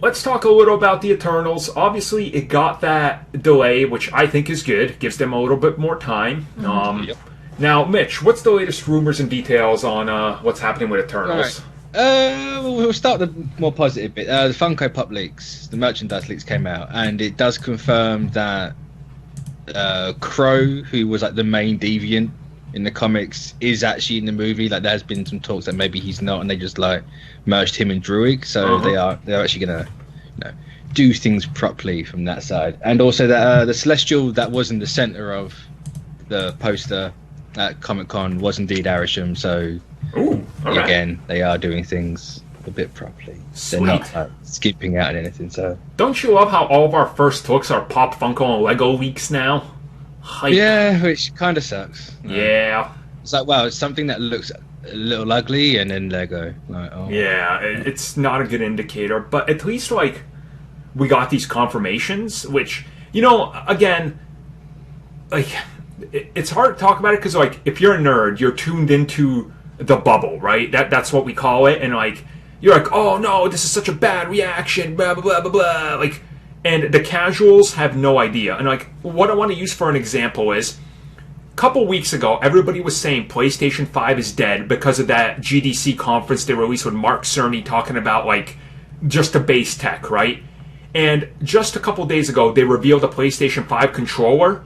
let's talk a little about the Eternals. Obviously, it got that delay, which I think is good. Gives them a little bit more time. Yep. Now, Mitch, what's the latest rumors and details on what's happening with Eternals? We'll start the more positive bit. The Funko Pop leaks, the merchandise leaks came out, and it does confirm that Crow, who was like the main deviant in the comics, is actually in the movie. Like, there has been some talks that maybe he's not, and they just like merged him and Druig. So they're actually gonna, do things properly from that side. And also that the Celestial that was in the center of the poster at Comic-Con was indeed Arishem. So again, they are doing things a bit properly. Sweet. They're not skipping out on anything. So don't you love how all of our first looks are Pop, Funko, and Lego leaks now? Hype. Yeah, which kind of sucks. Yeah. It's like, wow, it's something that looks a little ugly, and then Lego. Like, oh. Yeah, it's not a good indicator, but at least, like, we got these confirmations, which, again, like, it's hard to talk about it, because, like, if you're a nerd, you're tuned into the bubble, right? That's what we call it, and, like, you're like, oh, no, this is such a bad reaction, blah, blah, blah, blah, blah, like... And the casuals have no idea. And, like, what I want to use for an example is, a couple weeks ago, everybody was saying PlayStation 5 is dead because of that GDC conference they released with Mark Cerny talking about, like, just the base tech, right? And just a couple days ago, they revealed a PlayStation 5 controller.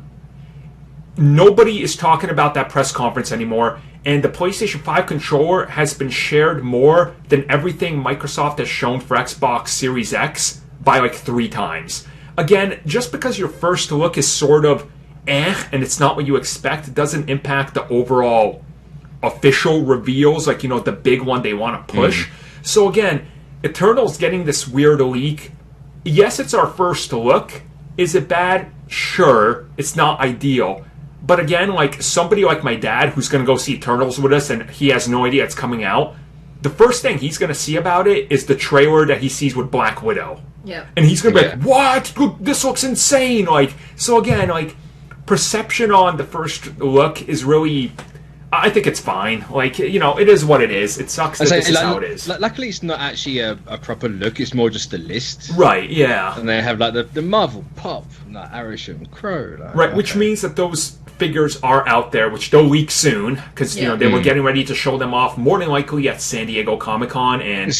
Nobody is talking about that press conference anymore. And the PlayStation 5 controller has been shared more than everything Microsoft has shown for Xbox Series X by like 3 times. Again, just because your first look is sort of and it's not what you expect, doesn't impact the overall official reveals, like, the big one they want to push. So again, Eternals getting this weird leak. Yes, it's our first look. Is it bad? Sure. It's not ideal. But again, like, somebody like my dad who's going to go see Eternals with us and he has no idea it's coming out, the first thing he's going to see about it is the trailer that he sees with Black Widow. Yeah. And he's going to be like, what? This looks insane. Like, so again, like, perception on the first look is really... I think it's fine. Like, it is what it is. It sucks that this is how it is. Luckily, it's not actually a proper look. It's more just a list. Right, yeah. And they have, like, the Marvel Pop, like Arishem, Crow. Like, right, which means that those figures are out there, which they'll leak soon, because, they were getting ready to show them off, more than likely at San Diego Comic-Con, and...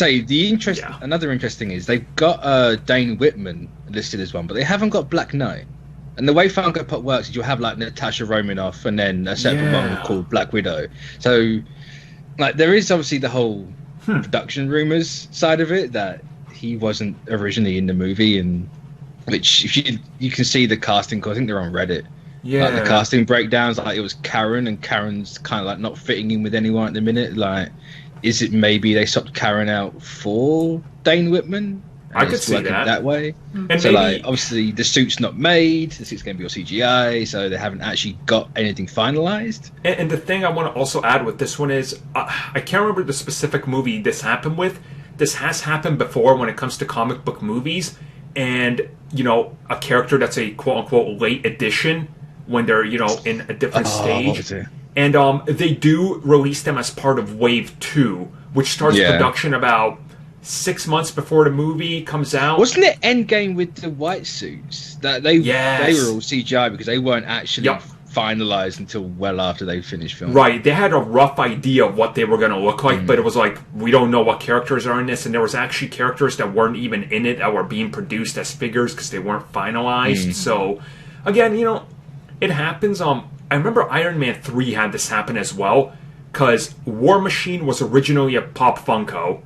Another interesting is, they've got Dane Whitman listed as one, but they haven't got Black Knight. And the way Funko Pop works is you'll have, like, Natasha Romanoff and then a separate one called Black Widow. So, like, there is obviously the whole production rumors side of it, that he wasn't originally in the movie, and which, if you can see the casting, I think they're on Reddit. Yeah. Like, the casting breakdowns, like, it was Karen, and Karen's kind of, like, not fitting in with anyone at the minute. Like, is it maybe they swapped Karen out for Dane Whitman? I could see that way. And so, maybe, like, obviously the suit's not made. The suit's going to be all CGI, so they haven't actually got anything finalized. And the thing I want to also add with this one is, I can't remember the specific movie this happened with. This has happened before when it comes to comic book movies, and a character that's a quote unquote late addition when they're in a different stage. And they do release them as part of Wave 2, which starts production about 6 months before the movie comes out. Wasn't it Endgame with the white suits? That they were all CGI because they weren't actually finalized until well after they finished filming. Right, they had a rough idea of what they were going to look like, but it was like, we don't know what characters are in this, and there was actually characters that weren't even in it that were being produced as figures because they weren't finalized. So, again, it happens. I remember Iron Man 3 had this happen as well, because War Machine was originally a Pop Funko,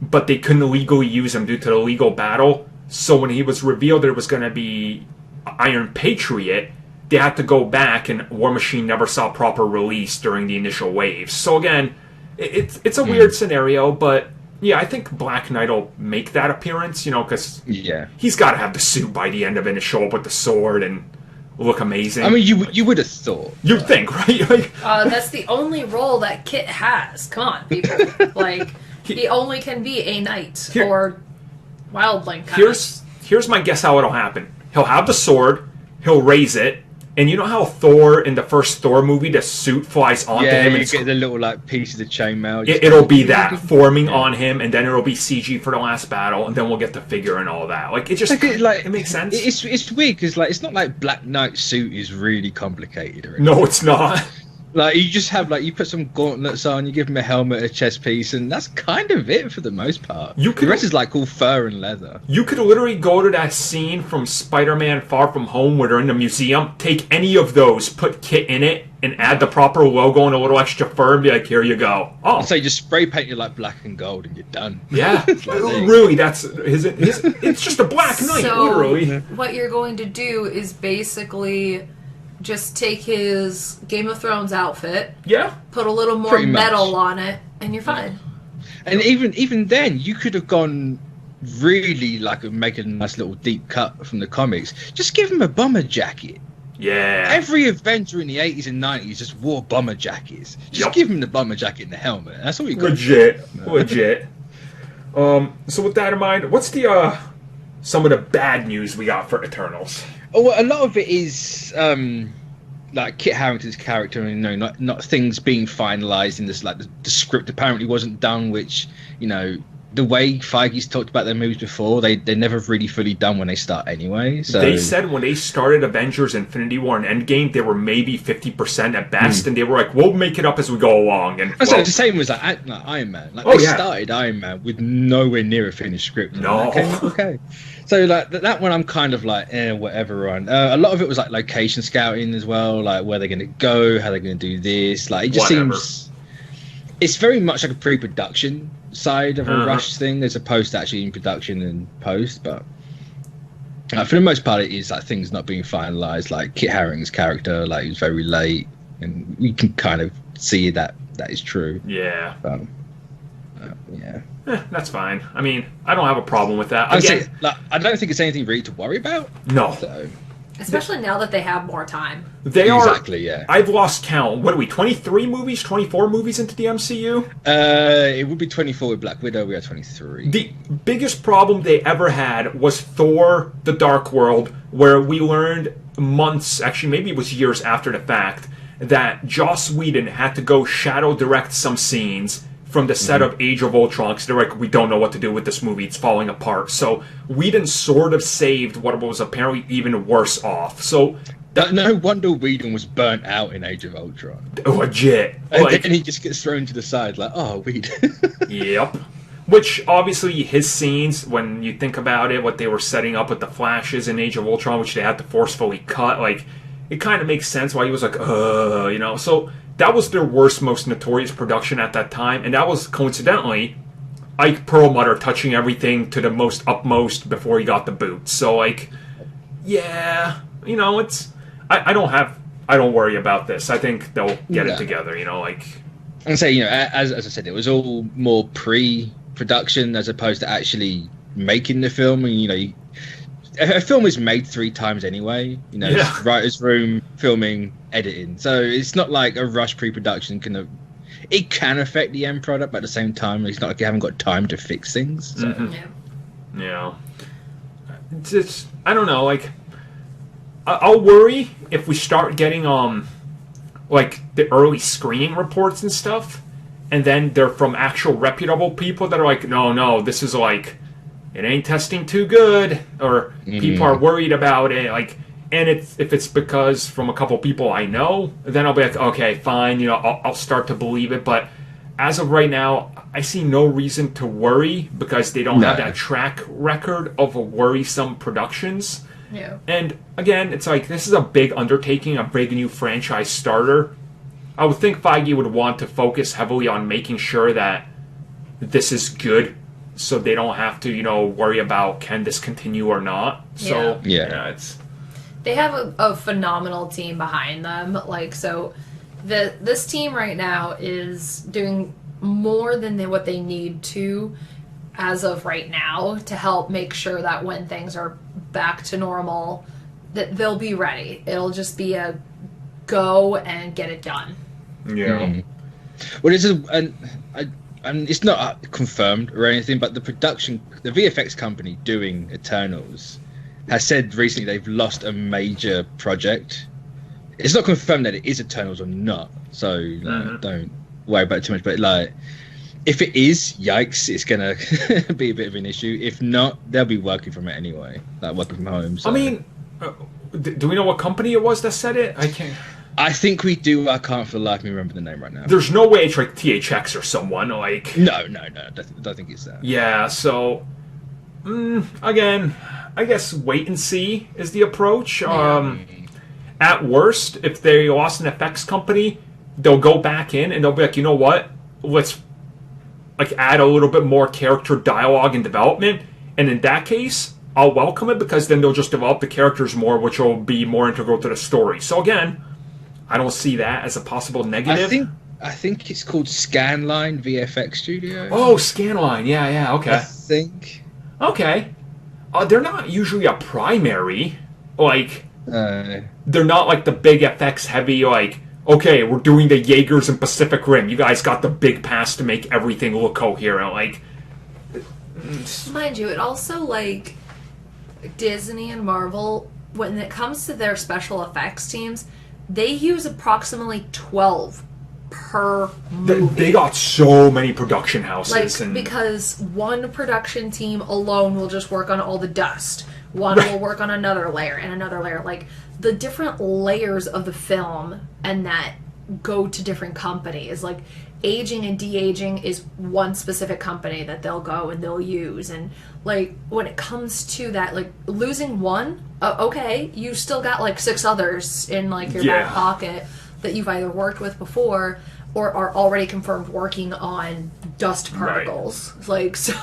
but they couldn't legally use him due to the legal battle. So when he was revealed that it was going to be Iron Patriot, they had to go back, and War Machine never saw proper release during the initial waves. So again, it's a weird scenario, but yeah, I think Black Knight will make that appearance, because he's got to have the suit by the end of it and show up with the sword and look amazing. I mean, you would have thought. You'd think, right? That's the only role that Kit has. Come on, people. Like, he only can be a knight or wildling. Here's my guess how it'll happen. He'll have the sword, he'll raise it, And you know how Thor, in the first Thor movie, the suit flies onto him? you And get the little like piece of the chainmail. it'll be that forming on him, and then it'll be CG for the last battle, and then we'll get the figure and all that. Like, it just it makes sense. It's weird because like it's not like Black Knight's suit is really complicated. Or No, it's not. Like, you just have, like, you put some gauntlets on, you give him a helmet, a chest piece, and that's kind of it for the most part. The rest is, like, all fur and leather. You could literally go to that scene from Spider-Man Far From Home where they're in the museum, take any of those, put Kit in it, and add the proper logo and a little extra fur, and be like, here you go. Oh. So you just spray paint it, like, black and gold, and you're done. Yeah. Like, really, it's just a Black Knight, literally. What you're going to do is basically just take his Game of Thrones outfit, put a little more metal on it, and you're fine. And even then, you could have gone really like making a nice little deep cut from the comics. Just give him a bomber jacket. Yeah. Every Avenger in the 80s and 90s just wore bomber jackets. Just give him the bomber jacket and the helmet. That's all you got. Legit. So with that in mind, what's the some of the bad news we got for Eternals? Oh, well, a lot of it is like Kit Harington's character, and not things being finalized in this. Like the script apparently wasn't done, which the way Feige's talked about their movies before, they're never really fully done when they start anyway. So they said when they started Avengers, Infinity War, and Endgame, they were maybe 50% at best, and they were like, "We'll make it up as we go along." And so the same was like Iron Man. Like they started Iron Man with nowhere near a finished script. No, okay. So like that one, I'm kind of like, whatever. On a lot of it was like location scouting as well, like where they're going to go, how they're going to do this. Like it just seems, it's very much like a pre-production side of a rush thing as opposed to actually in production and post. But for the most part, it is like things not being finalized. Like Kit Harington's character, like he was very late, and you can kind of see that is true. Yeah. Yeah. That's fine. I mean, I don't have a problem with that. I don't think it's anything really to worry about. No. So. Especially now that they have more time. Exactly, yeah. I've lost count. What are we, 23 movies, 24 movies into the MCU? It would be 24 with Black Widow. We are 23. The biggest problem they ever had was Thor: The Dark World, where we learned months, actually maybe it was years after the fact, that Joss Whedon had to go shadow direct some scenes from the set of Age of Ultron, because they're like, we don't know what to do with this movie, it's falling apart. So Whedon sort of saved what was apparently even worse off. So no wonder Whedon was burnt out in Age of Ultron. Legit. And then he just gets thrown to the side like, oh, Whedon. Yep. Which, obviously, his scenes, when you think about it, what they were setting up with the flashes in Age of Ultron, which they had to forcefully cut, like, it kind of makes sense why he was like, so that was their worst, most notorious production at that time, and that was, coincidentally, Ike Perlmutter touching everything to the most utmost before he got the boot. So, like, yeah, it's... I don't worry about this. I think they'll get it together, like... And say, as I said, it was all more pre-production as opposed to actually making the film, and, a film is made 3 times anyway. It's writer's room, filming, editing. So it's not like a rush pre-production it can affect the end product, but at the same time, it's not like you haven't got time to fix things. So. Yeah. It's I don't know. Like, I'll worry if we start getting like the early screening reports and stuff, and then they're from actual reputable people that are like, no, this is like, it ain't testing too good, or people are worried about it, like, and if it's because from a couple people I know, then I'll be like, okay, fine, I'll start to believe it, but as of right now, I see no reason to worry, because they don't have that track record of worrisome productions. Yeah. And again, it's like, this is a big undertaking, a big new franchise starter. I would think Feige would want to focus heavily on making sure that this is good, so they don't have to, worry about can this continue or not. So it's... They have a phenomenal team behind them. Like, so this team right now is doing more than what they need to as of right now to help make sure that when things are back to normal, that they'll be ready. It'll just be a go and get it done. Yeah. Well, it's not confirmed or anything, but the VFX company doing Eternals has said recently they've lost a major project it's not confirmed that it is Eternals or not, so don't worry about it too much. But like, if it is, yikes, it's gonna be a bit of an issue. If not, they'll be working from it anyway, like working from home. So. I mean, do we know what company it was that said it? I can't. I think we do. I can't for the life of me remember the name right now. There's no way it's like THX or someone like. No. I don't think it's that. Yeah. So, again, I guess wait and see is the approach. At worst, if they lost an FX company, they'll go back in and they'll be like, you know what? Let's like add a little bit more character dialogue and development. And in that case, I'll welcome it because then they'll just develop the characters more, which will be more integral to the story. So again, I don't see that as a possible negative. I think it's called Scanline Vfx Studio. Oh, Scanline. Yeah, okay. I think. Okay. They're not usually a primary. Like, they're not like the big FX heavy, like, okay, we're doing the Jaegers and Pacific Rim. You guys got the big pass to make everything look coherent. Like, mind you, it also, like, Disney and Marvel, when it comes to their special effects teams, they use approximately 12 per movie. They got so many production houses. Like, because one production team alone will just work on all the dust. One will work on another layer and another layer. Like, the different layers of the film and that go to different companies. Like, aging and de-aging is one specific company that they'll go and they'll use. And, like, when it comes to that, like, losing one, okay, you still got, like, 6 others in, like, your back pocket that you've either worked with before or are already confirmed working on dust particles. Right. Like, so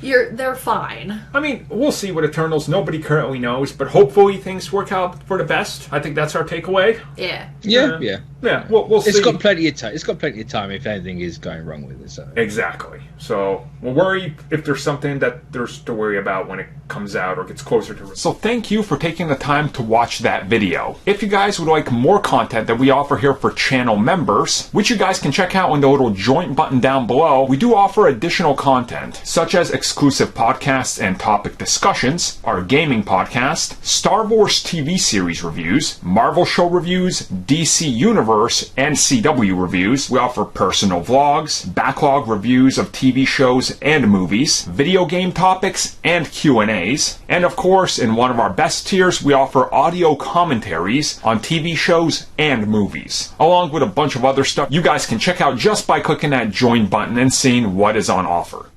they're fine. I mean, we'll see with Eternals. Nobody currently knows, but hopefully things work out for the best. I think that's our takeaway. Yeah. Yeah, we'll see. It's got plenty of time. It's got plenty of time if anything is going wrong with it. So. Exactly. So we'll worry if there's something that there's to worry about when it comes out or gets closer to it. So thank you for taking the time to watch that video. If you guys would like more content that we offer here for channel members, which you guys can check out in the little join button down below, we do offer additional content, such as exclusive podcasts and topic discussions, our gaming podcast, Star Wars TV series reviews, Marvel show reviews, DC Universe, and CW reviews. We offer personal vlogs, backlog reviews of TV shows and movies, video game topics, and Q&As. And of course, in one of our best tiers, we offer audio commentaries on TV shows and movies, along with a bunch of other stuff you guys can check out just by clicking that join button and seeing what is on offer.